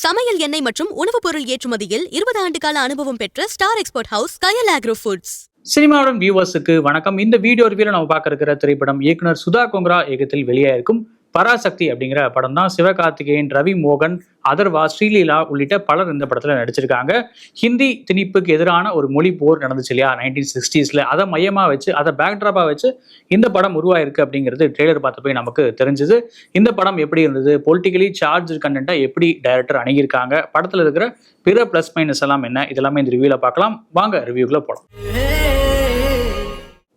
சமையல் எண்ணெய் மற்றும் உணவுப் பொருள் ஏற்றுமதியில் 20 ஆண்டு கால அனுபவம் பெற்ற ஸ்டார் எக்ஸ்போர்ட் ஹவுஸ் கயல் ஆக்ரோ ஃபுட்ஸ். சினிமாவின் வியூவர்ஸுக்கு வணக்கம். இந்த வீடியோ ரிவ்யூல நம்ம பார்க்க இருக்கிற திரைப்படம் இயக்குனர் சுதா கொங்கரா இயக்கத்தில் வெளியாயிருக்கும் பராசக்தி அப்படிங்கிற படம் தான். சிவகார்த்திகேயன், ரவி மோகன், அதர்வா, ஸ்ரீலீலா உள்ளிட்ட பலர் இந்த படத்துல நடிச்சிருக்காங்க. ஹிந்தி திணிப்புக்கு எதிரான ஒரு மொழி போர் நடந்துச்சு இல்லையா 1960s. அதை மையமா வச்சு, அதை பேக்ட்ராப்பா வச்சு இந்த படம் உருவாயிருக்கு அப்படிங்கிறது ட்ரெய்லர் பார்த்து போய் நமக்கு தெரிஞ்சது. இந்த படம் எப்படி இருந்தது, பொலிட்டிக்கலி சார்ஜ் கண்டென்ட்டை எப்படி டைரக்டர் அணுகியிருக்காங்க, படத்துல இருக்கிற பிற பிளஸ் மைனஸ் எல்லாம் என்ன, இதெல்லாமே இந்த ரிவ்யூல பார்க்கலாம். வாங்க ரிவ்யூக்குள்ள போலாம்.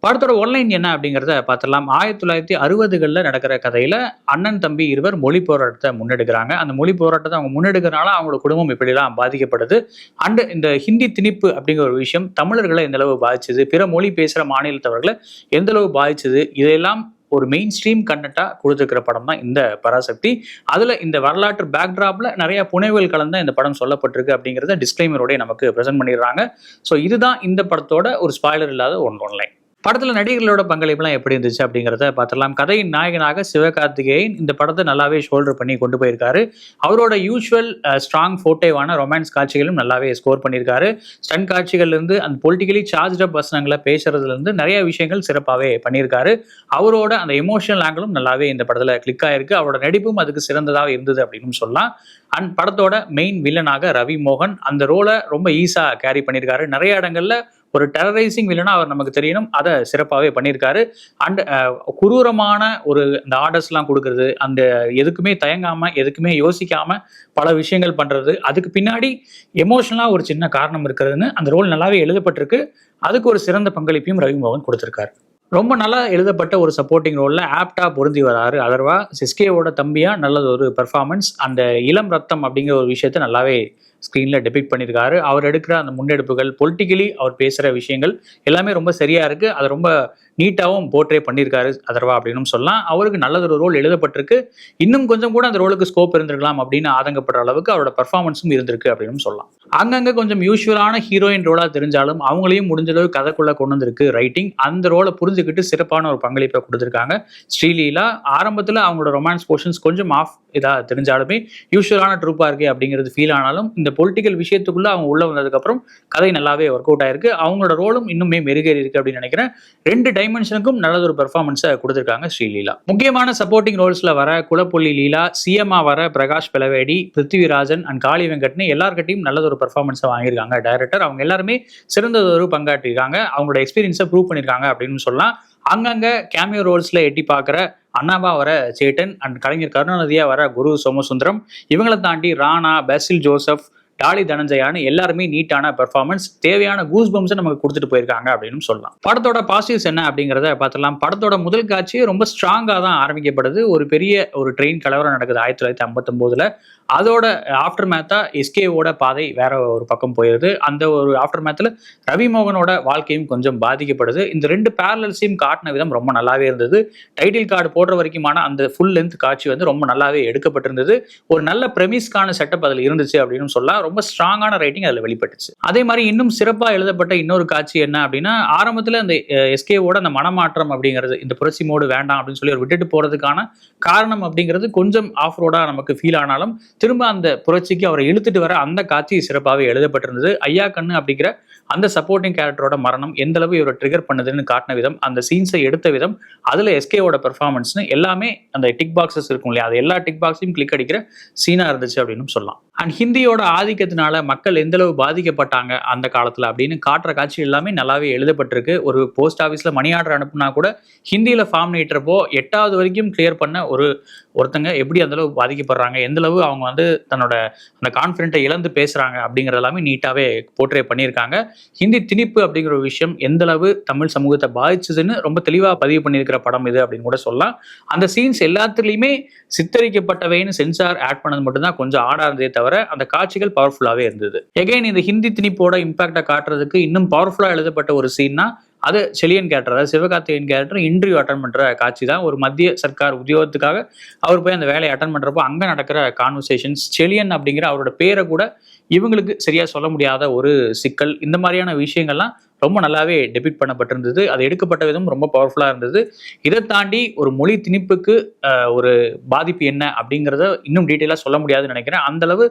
படத்தோட ஒன்லைன் என்ன அப்படிங்கிறத பார்த்துடலாம். 1960களில் நடக்கிற கதையில அண்ணன் தம்பி இருவர் மொழி போராட்டத்தை முன்னெடுக்கிறாங்க. அந்த மொழி போராட்டத்தை அவங்க முன்னெடுக்கிறனால அவங்களோட குடும்பம் எப்படிலாம் பாதிக்கப்படுது, அண்ட் இந்த ஹிந்தி திணிப்பு அப்படிங்கிற ஒரு விஷயம் தமிழர்களை எந்த அளவு பாதிச்சது, பிற மொழி பேசுகிற மாநிலத்தவர்களை எந்த அளவு பாதிச்சது, இதெல்லாம் ஒரு மெயின் ஸ்ட்ரீம் கண்டென்ட்டா கொடுத்துருக்கிற படம் தான் இந்த பராசக்தி. அதுல இந்த வரலாற்று பேக்ட்ராப்ல நிறைய புனைவுகள் கலந்த இந்த படம் சொல்லப்பட்டிருக்கு அப்படிங்கிறத டிஸ்க்ளைமரோட நமக்கு பிரசென்ட் பண்ணிடுறாங்க. ஸோ இதுதான் இந்த படத்தோட ஒரு ஸ்பாய்லர் இல்லாத ஒன்லைன். படத்துல நடிகர்களோட பங்களிப்புலாம் எப்படி இருந்துச்சு அப்படிங்கிறத பார்த்துடலாம். கதையின் நாயகனாக சிவகார்த்திகேயன் இந்த படத்தை நல்லாவே ஷோல்டர் பண்ணி கொண்டு போயிருக்காரு. அவரோட யூஸ்வல் ஸ்ட்ராங் ஃபோட்டோவான ரொமான்ஸ் காட்சிகளும் நல்லாவே ஸ்கோர் பண்ணியிருக்காரு. ஸ்டன் காட்சிகள்ல இருந்து அந்த பொலிட்டிக்கலி சார்ஜ் அப் வசனங்களை பேசுறதுல இருந்து நிறைய விஷயங்கள் சிறப்பாகவே பண்ணியிருக்காரு. அவரோட அந்த எமோஷனல் ஆங்கிளும் நல்லாவே இந்த படத்துல கிளிக் ஆயிருக்கு. அவரோட நடிப்பும் அதுக்கு சிறந்ததாக இருந்தது அப்படின்னு சொல்லலாம். அண்ட் படத்தோட மெயின் வில்லனாக ரவி மோகன் அந்த ரோலை ரொம்ப ஈஸா கேரி பண்ணியிருக்காரு. நிறைய இடங்கள்ல ஒரு டெரரைசிங் வில்லனா அவர் நமக்கு தெரியணும், அதை சிறப்பாகவே பண்ணியிருக்காரு. அண்ட் குரூரமான ஒரு இந்த ஆர்டர்ஸ்லாம் கொடுக்கறது, அந்த எதுக்குமே தயங்காம எதுக்குமே யோசிக்காம பல விஷயங்கள் பண்றது, அதுக்கு பின்னாடி எமோஷனலா ஒரு சின்ன காரணம் இருக்கிறதுன்னு அந்த ரோல் நல்லாவே எழுதப்பட்டிருக்கு. அதுக்கு ஒரு சிறந்த பங்களிப்பையும் ரவி மோகன் கொடுத்திருக்காரு. ரொம்ப நல்லா எழுதப்பட்ட ஒரு சப்போர்ட்டிங் ரோல்ல ஆப்டா பொருந்தி வராரு அதர்வா. சிஸ்கேவோட தம்பியா நல்லது ஒரு பெர்ஃபார்மன்ஸ். அந்த இளம் ரத்தம் அப்படிங்கிற ஒரு விஷயத்த நல்லாவே ஸ்க்ரீனில் டெபிக்ட் பண்ணியிருக்காரு. அவர் எடுக்கிற அந்த முன்னெடுப்புகள், பொலிட்டிக்கலி அவர் பேசுகிற விஷயங்கள் எல்லாமே ரொம்ப சரியா இருக்கு. அதை ரொம்ப நீட்டாகவும் போர்ட்ரே பண்ணியிருக்காரு அதர்வா அப்படின்னு சொல்லலாம். அவருக்கு நல்லதொரு ரோல் எழுதப்பட்டிருக்கு. இன்னும் கொஞ்சம் கூட அந்த ரோலுக்கு ஸ்கோப் இருந்திருக்கலாம் அப்படின்னு ஆதங்கப்படுற அளவுக்கு அவரோட பர்ஃபார்மன்ஸும் இருந்திருக்கு அப்படின்னு சொல்லலாம். அங்கங்க கொஞ்சம் யூஸ்வலான ஹீரோயின் ரோலா தெரிஞ்சாலும் அவங்களையும் முடிஞ்ச அளவு கதைக்குள்ள கொண்டு வந்திருக்கு ரைட்டிங். அந்த ரோலை புரிஞ்சுக்கிட்டு சிறப்பான ஒரு பங்களிப்பை கொடுத்துருக்காங்க. ஸ்ரீலீலா ஆரம்பத்தில் அவங்களோட ரொமான்ஸ் போர்ஷன்ஸ் கொஞ்சம் ஆஃப் இதாக தெரிஞ்சாலுமே யூஸ்வலான ட்ரூப்பா இருக்கு அப்படிங்கிறது ஃபீல் ஆனாலும் இந்த பொலிட்டிக்கல் விஷயத்துக்குள்ள அவங்க உள்ள வந்ததுக்கப்புறம் கதை நல்லாவே ஒர்க் அவுட் ஆயிருக்கு. அவங்களோட ரோலும் இன்னுமே மெருகேறி இருக்கு அப்படின்னு நினைக்கிறேன். 2 டைமென்ஷனுக்கும் நல்ல ஒரு பெர்ஃபார்மன்ஸை கொடுத்திருக்காங்க ஸ்ரீலீலா. முக்கியமான சப்போர்ட்டிங் ரோல்ஸ்ல வர குலப்புள்ளி லீலா, சிஎம்ஆ வர பிரகாஷ் பெலவேடி, பிருத்திவிராஜன் அண்ட் காளி வெங்கட்னு எல்லார்கிட்டையும் நல்ல ஒரு பெர்ஃபார்மன்ஸை வாங்கியிருக்காங்க டைரக்டர். அவங்க எல்லாருமே சிறந்த ஒரு பங்காற்றிருக்காங்க. அவங்களோட எக்ஸ்பீரியன்ஸை ப்ரூவ் பண்ணியிருக்காங்க அப்படின்னு சொல்லலாம். அங்கங்க கேமியோ ரோல்ஸ்ல எட்டி பார்க்குற அண்ணாவா வர சேட்டன் அண்ட் கலைஞர் கருணாநிதியா வர குரு சோமசுந்தரம், இவங்களை தாண்டி ராணா, பேசில் ஜோசப், டாலி தனஞ்சயான்னு எல்லாருமே நீட்டான பெர்ஃபார்மன்ஸ், தேவையான கூஸ் பம்ஸை நமக்கு கொடுத்துட்டு போயிருக்காங்க அப்படின்னு சொல்லலாம். படத்தோட பாசிட்டிவ்ஸ் என்ன அப்படிங்கிறத பார்த்துலாம். படத்தோட முதல் காட்சி ரொம்ப ஸ்ட்ராங்காக தான் ஆரம்பிக்கப்படுது. ஒரு பெரிய ஒரு ட்ரெயின் கலவரம் நடக்குது 1959. அதோட ஆஃப்டர் மேத்தா எஸ்கேவோட பாதை வேற ஒரு பக்கம் போயிருது. அந்த ஒரு ஆஃப்டர் மேத்தில் ரவி மோகனோட வாழ்க்கையும் கொஞ்சம் பாதிக்கப்படுது. இந்த 2 பேரலல்ஸையும் காட்டின விதம் ரொம்ப நல்லாவே இருந்தது. டைட்டில் கார்டு போடுற வரைக்குமான அந்த ஃபுல் லென்த் காட்சி வந்து ரொம்ப நல்லாவே எடுக்கப்பட்டிருந்தது. ஒரு நல்ல பிரமிஸ்கான செட்டப் அதில் இருந்துச்சு அப்படின்னு சொல்லலாம். ரொம்ப ஸ்ட்ராங்கான ரைட்டிங் அதில் வெளிப்பட்டுச்சு. அதே மாதிரி இன்னும் சிறப்பாக எழுதப்பட்ட இன்னொரு காட்சி என்ன அப்படின்னா, ஆரம்பத்தில் அந்த எஸ்கேவோட அந்த மனமாற்றம் அப்படிங்கிறது, இந்த புரட்சி மோடு வேண்டாம் அப்படின்னு சொல்லி விட்டுட்டு போறதுக்கான காரணம் அப்படிங்கிறது கொஞ்சம் ஆஃப் ரோடா நமக்கு ஃபீல் ஆனாலும் திரும்ப அந்த புரட்சிக்கு அவரை இழுத்துட்டு வர அந்த காட்சி சிறப்பாகவே எழுதப்பட்டிருந்தது. ஐயா கண்ணு அப்படிங்கிற அந்த சப்போர்ட்டிங் கேரக்டரோட மரணம் எந்த அளவு இவரை ட்ரிகர் பண்ணுதுன்னு காட்டின விதம், அந்த சீன்ஸை எடுத்த விதம், அதுல எஸ்கேவோட பெர்ஃபார்மன்ஸ்னு எல்லாமே அந்த டிக் பாக்ஸஸ் இருக்கும் இல்லையா, அது எல்லா டிக் பாக்ஸையும் கிளிக் அடிக்கிற சீனா இருந்துச்சு அப்படின்னு சொல்லலாம். அண்ட் ஹிந்தியோட ஆதிக்கத்தினால மக்கள் எந்த அளவு பாதிக்கப்பட்டாங்க அந்த காலத்துல அப்படின்னு காட்டுற காட்சி எல்லாமே நல்லாவே எழுதப்பட்டிருக்கு. ஒரு போஸ்ட் ஆஃபீஸ்ல மணி ஆர்டர் அனுப்புனா கூட ஹிந்தியில ஃபார்ம் நீட்டுறப்போ 8வது வரைக்கும் கிளியர் பண்ண ஒருத்தங்க எப்படி அந்த அளவு பாதிக்கப்படுறாங்க, எந்த அளவு அவங்க வந்து தன்னோட அந்த கான்ஃபிடென்ட்டை இழந்து பேசுறாங்க அப்படிங்கிறது எல்லாமே நீட்டாவே போர்ட்ரே பண்ணியிருக்காங்க. ஹிந்தி திணிப்பு அப்படிங்கிற ஒரு விஷயம் எந்த அளவு தமிழ் சமூகத்தை பாதிச்சதுன்னு ரொம்ப தெளிவா பதிவு பண்ணியிருக்கிற படம் இது அப்படின்னு கூட சொல்லலாம். அந்த சீன்ஸ் எல்லாத்துலயுமே சித்தரிக்கப்பட்டவைன்னு சென்சார் ஆட் பண்ணது மட்டும்தான் கொஞ்சம் ஆடா இருந்ததே தவிர அந்த காட்சிகள் பவர்ஃபுல்லாவே இருந்தது. எகைன் இந்த ஹிந்தி திணிப்போட இம்பாக்டை காட்டுறதுக்கு இன்னும் பவர்ஃபுல்லா எழுதப்பட்ட ஒரு சீன்னா அது செலியன் கேரக்டர், அதாவது சிவகார்த்திகேயன் கேரக்டர் இன்டர்வியூ அட்டன் பண்ற காட்சி தான். ஒரு மத்திய சர்க்கார் உத்தியோகத்துக்காக அவர் போய் அந்த வேலையை அட்டன் பண்றப்போ அங்க நடக்கிற கான்வர்சேஷன்ஸ், செலியன் அப்படிங்கிற அவரோட பேரை கூட இவங்களுக்கு சரியா சொல்ல முடியாத ஒரு சிக்கல், இந்த மாதிரியான விஷயங்கள்லாம் ரொம்ப நல்லாவே டெபிட் பண்ணப்பட்டிருந்தது. அது எடுக்கப்பட்ட விதம் ரொம்ப பவர்ஃபுல்லா இருந்தது. இதை தாண்டி ஒரு மொழி திணிப்புக்கு ஒரு பாதிப்பு என்ன அப்படிங்கிறத இன்னும் டீட்டெயிலாக சொல்ல முடியாதுன்னு நினைக்கிறேன். அந்த அளவு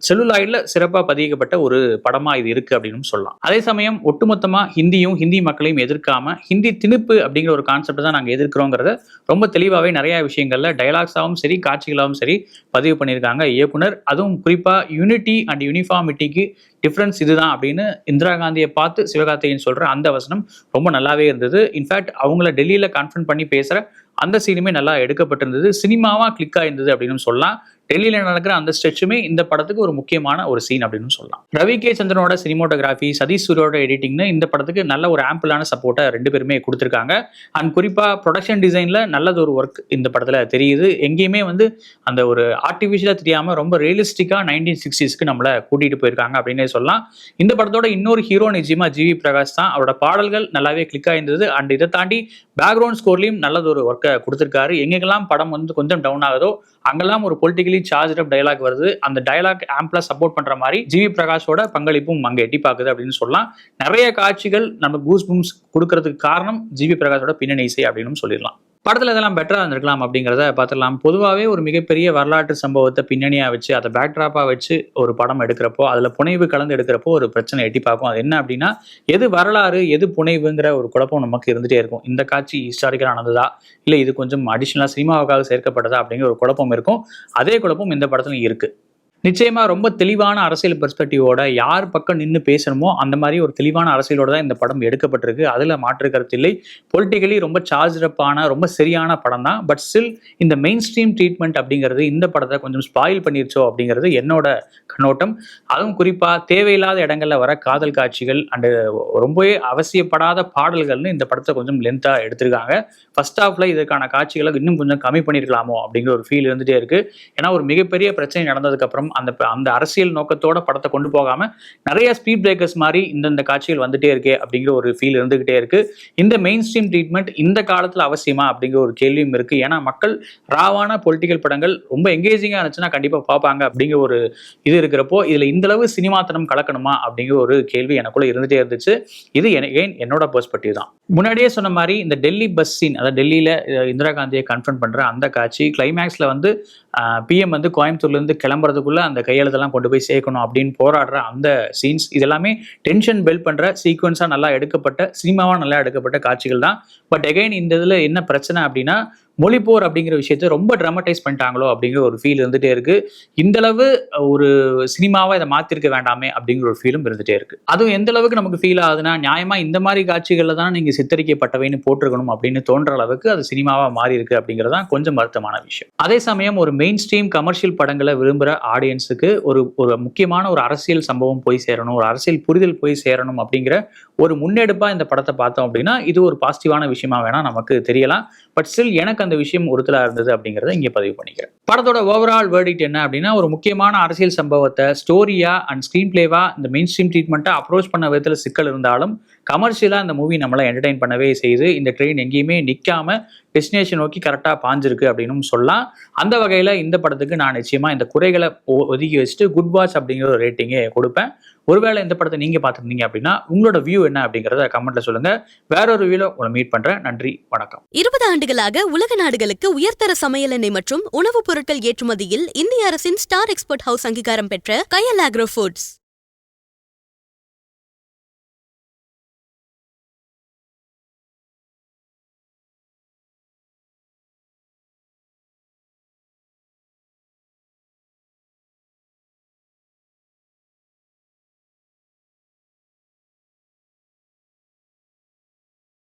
செல்லுலாய்ட்ல சிறப்பாக பதிக்கப்பட்ட ஒரு படமா இது இருக்கு அப்படின்னு சொல்லலாம். அதே சமயம் ஒட்டுமொத்தமா ஹிந்தி மக்களையும் எதிர்க்காம ஹிந்தி திணிப்பு அப்படிங்கிற ஒரு கான்செப்ட் தான் நாங்கள் எதிர்க்கிறோங்கிறத ரொம்ப தெளிவாகவே நிறைய விஷயங்கள்ல டயலாக்ஸாகவும் சரி காட்சிகளாகவும் சரி பதிவு பண்ணியிருக்காங்க இயக்குனர். அதுவும் குறிப்பா யூனிட்டி அண்ட் யூனிஃபார்மிட்டிக்கு டிஃப்ரென்ஸ் இதுதான் அப்படின்னு இந்திரா காந்தியை பார்த்து சிவகார்த்திகேயன் சொல்ற அந்த வசனம் ரொம்ப நல்லாவே இருந்தது. இன்ஃபேக்ட் அவங்கள டெல்லியில கான்ஃபரன்ஸ் பண்ணி பேசுற அந்த சீனுமே நல்லா எடுக்கப்பட்டிருந்தது. சினிமாவா கிளிக் ஆயிருந்தது அப்படின்னு சொல்லலாம். டெல்லியில நடக்கிற அந்த ஸ்ட்ரெச்சுமே இந்த படத்துக்கு ஒரு முக்கியமான ஒரு சீன் அப்படின்னு சொல்லலாம். ரவி கே சந்திரனோட சினிமோட்டோகிராஃபி, சதீஷ் சூரியோட எடிட்டிங்னு இந்த படத்துக்கு நல்ல ஒரு ஆம்பிளான சப்போர்ட்டை 2 பேருமே கொடுத்துருக்காங்க. அண்ட் குறிப்பா ப்ரொடக்ஷன் டிசைன்ல நல்லது ஒரு ஒர்க் இந்த படத்துல தெரியுது. எங்கேயுமே அந்த ஒரு ஆர்டிஃபிஷியலா தெரியாம ரொம்ப ரியலிஸ்டிக்கா 1960ஸ்க்கு நம்மளை கூட்டிட்டு போயிருக்காங்க அப்படின்னே சொல்லலாம். இந்த படத்தோட இன்னொரு ஹீரோ நிச்சயமா ஜிவி பிரகாஷ் தான். அவரோட பாடல்கள் நல்லாவே கிளிக் ஆயிருந்தது. அண்ட் இதை தாண்டி பேக்ரவுண்ட் ஸ்கோர்லயும் நல்லது ஒரு ஒர்க்கை கொடுத்திருக்காரு. எங்கெல்லாம் படம் கொஞ்சம் டவுன் ஆகுதோ அங்கெல்லாம் ஒரு பொலிட்டிக்கலி சார்ஜ் அப் டயலாக் வருது. அந்த டயலாக் ஆம்பிளா சப்போர்ட் பண்ற மாதிரி ஜிவி பிரகாஷோட பங்களிப்பும் அங்க எட்டி பாக்குது அப்படின்னு சொல்லலாம். நிறைய காட்சிகள் நம்ம கூஸ் பம்ப்ஸ் கொடுக்கறதுக்கு காரணம் ஜிவி பிரகாஷோட பின்னணி இசை அப்படின்னு சொல்லிடலாம். படத்துல இதெல்லாம் பெட்டரா இருந்திருக்கலாம் அப்படிங்கிறத பார்த்துடலாம். பொதுவாகவே ஒரு மிகப்பெரிய வரலாற்று சம்பவத்தை பின்னணியா வச்சு அதை பேக்ட்ராப்பா வச்சு ஒரு படம் எடுக்கிறப்போ அதுல புனைவு கலந்து எடுக்கிறப்போ ஒரு பிரச்சனை எட்டி பார்க்கும். அது என்ன அப்படின்னா, எது வரலாறு எது புனைவுங்கிற ஒரு குழப்பம் நமக்கு இருந்துட்டே இருக்கும். இந்த காட்சி ஹிஸ்டாரிக்கலா நடந்ததா இல்லை இது கொஞ்சம் அடிஷனலா சினிமாவுக்காக சேர்க்கப்பட்டதா அப்படிங்கிற ஒரு குழப்பம் இருக்கும். அதே குழப்பம் இந்த படத்துல இருக்கு. நிச்சயமா ரொம்ப தெளிவான அரசியல் பெர்ஸ்பெக்டிவோட யார் பக்கம் நின்று பேசணுமோ அந்த மாதிரி ஒரு தெளிவான அரசியலோட தான் இந்த படம் எடுக்கப்பட்டிருக்கு. அதுல மாற்று கருத்து இல்லை. பொலிட்டிக்கலி ரொம்ப சார்ஜ்அப்பான ரொம்ப சரியான படம் தான். பட் ஸ்டில் இந்த மெயின் ஸ்ட்ரீம் ட்ரீட்மெண்ட் அப்படிங்கிறது இந்த படத்தை கொஞ்சம் ஸ்பாயில் பண்ணிருச்சோ அப்படிங்கிறது என்னோட கண்ணோட்டம். அதுவும் குறிப்பா தேவையில்லாத இடங்கள்ல வர காதல் காட்சிகள் அண்டு ரொம்பவே அவசியப்படாத பாடல்கள்னு இந்த படத்தை கொஞ்சம் லென்த்தா எடுத்திருக்காங்க. ஃபர்ஸ்ட் ஹாஃப்ல இதற்கான காட்சிகளை இன்னும் கொஞ்சம் கம்மி பண்ணிருக்கலாமோ அப்படிங்கிற ஒரு ஃபீல் இருந்துட்டே இருக்கு. ஏன்னா ஒரு மிகப்பெரிய பிரச்சனை நடந்ததுக்கு அப்புறம் அந்த அரசியல் நோக்கத்தோட படத்தை கொண்டு போகாம நிறைய ஸ்பீட் பிரேக்கர்ஸ் மாதிரி இந்த காட்சிகள் வந்துட்டே இருக்கே அப்படிங்கிற ஒரு ஃபீல் இருந்துகிட்டே இருக்கு. இந்த மெயின் ஸ்ட்ரீம் ட்ரீட்மெண்ட் இந்த காலத்துல அவசியமா அப்படிங்கிற ஒரு கேள்வியும் இருக்கு. ஏன்னா மக்கள் ராவான பொலிட்டிக்கல் படங்கள் ரொம்ப எங்கேஜிங்கா இருந்துச்சுன்னா கண்டிப்பா பார்ப்பாங்க அப்படிங்கிற ஒரு இது இருக்கிறப்போ இதுல இந்த அளவு சினிமாத்தனம் கலக்கணுமா அப்படிங்கிற ஒரு கேள்வி எனக்குள்ள இருந்துட்டே இருந்துச்சு. இது என்னோட பெர்ஸ்பெக்டிவ் தான். முன்னாடியே சொன்ன மாதிரி இந்த டெல்லி பஸ் சீன், அதாவது டெல்லியில இந்திரா காந்தியை கன்ஃபரன்ட் பண்ற அந்த காட்சி கிளைமேக்ஸ்ல பிஎம் கோயம்புத்தூர்ல இருந்து கிளம்புறதுக்குள்ள அந்த கையெழுத்தெல்லாம் கொண்டு போய் சேர்க்கணும் அப்படின்னு போராடுற அந்த சீன்ஸ் இதெல்லாமே டென்ஷன் பில்ட் பண்ற சீக்வன்ஸா நல்லா எடுக்கப்பட்ட சினிமாவா நல்லா எடுக்கப்பட்ட காட்சிகள் தான். பட் அகைன் இந்த இதுல என்ன பிரச்சனை அப்படின்னா, மொழிப்போர் அப்படிங்கிற விஷயத்தை ரொம்ப ட்ராமடைஸ் பண்ணிட்டாங்களோ அப்படிங்கிற ஒரு ஃபீல் இருந்துட்டே இருக்கு. இந்த அளவு ஒரு சினிமாவை இதை மாத்திருக்க வேண்டாமே அப்படிங்கிற ஒரு ஃபீலும் இருந்துட்டே இருக்கு. அதுவும் எந்த அளவுக்கு நமக்கு ஃபீல் ஆகுதுன்னா, நியாயமா இந்த மாதிரி காட்சிகள்ல தான் நீங்க சித்தரிக்கப்பட்டவைன்னு போட்டிருக்கணும் அப்படின்னு தோன்ற அளவுக்கு அது சினிமாவா மாறி இருக்கு அப்படிங்கிறது தான் கொஞ்சம் வருத்தமான விஷயம். அதே சமயம் ஒரு மெயின் ஸ்ட்ரீம் கமர்ஷியல் படங்களை விரும்புற ஆடியன்ஸுக்கு ஒரு முக்கியமான ஒரு அரசியல் சம்பவம் போய் சேரணும், ஒரு அரசியல் புரிதல் போய் சேரணும் அப்படிங்கிற ஒரு முன்னெடுப்பா இந்த படத்தை பார்த்தோம் அப்படின்னா இது ஒரு பாசிட்டிவான விஷயமா வேணா நமக்கு தெரியலாம். பட் ஸ்டில் எனக்கு அந்த விஷயம் உறுத்தலா இருந்தது அப்படிங்கறத இங்க பதிவு பண்ணிக்கிறேன். படத்தோட ஓவரால் வேர்டிக்ட் என்ன அப்படின்னா, ஒரு முக்கியமான அரசியல் சம்பவத்தை ஸ்டோரியா அண்ட் ஸ்கிரீன் பிளேவா இந்த மெயின் ஸ்ட்ரீம் ட்ரீட்மெண்ட்டை அப்ரோச் பண்ண விதத்துல சிக்கல் இருந்தாலும் கமர்ஷியலா இந்த மூவி நம்மளை என்டர்டைன் பண்ணவே செய்து இந்த ட்ரெயின் எங்கேயுமே நிக்காம டெஸ்டினேஷன் நோக்கி கரெக்டா பாஞ்சிருக்கு அப்படின்னு சொல்லலாம். அந்த வகையில இந்த படத்துக்கு நான் நிச்சயமா இந்த குறைகளை ஒதுக்கி வச்சுட்டு குட் வாட்ச் அப்படிங்கிற ஒரு ரேட்டிங்கே கொடுப்பேன். ஒருவேளை இந்த படத்தை நீங்க பார்த்துருந்தீங்க அப்படின்னா உங்களோட வியூ என்ன அப்படிங்கறத கமெண்ட்ல சொல்லுங்க. வேற ஒரு வியூல உங்களை மீட் பண்றேன். நன்றி, வணக்கம். 20 ஆண்டுகளாக உலக நாடுகளுக்கு உயர்தர சமையல் எண்ணெய் மற்றும் உணவுப் பொருட்கள் ஏற்றுமதியில் இந்திய அரசின் ஸ்டார் எக்ஸ்போர்ட் ஹவுஸ் அங்கீகாரம் பெற்ற கயல் ஆக்ரோ ஃபுட்ஸ்.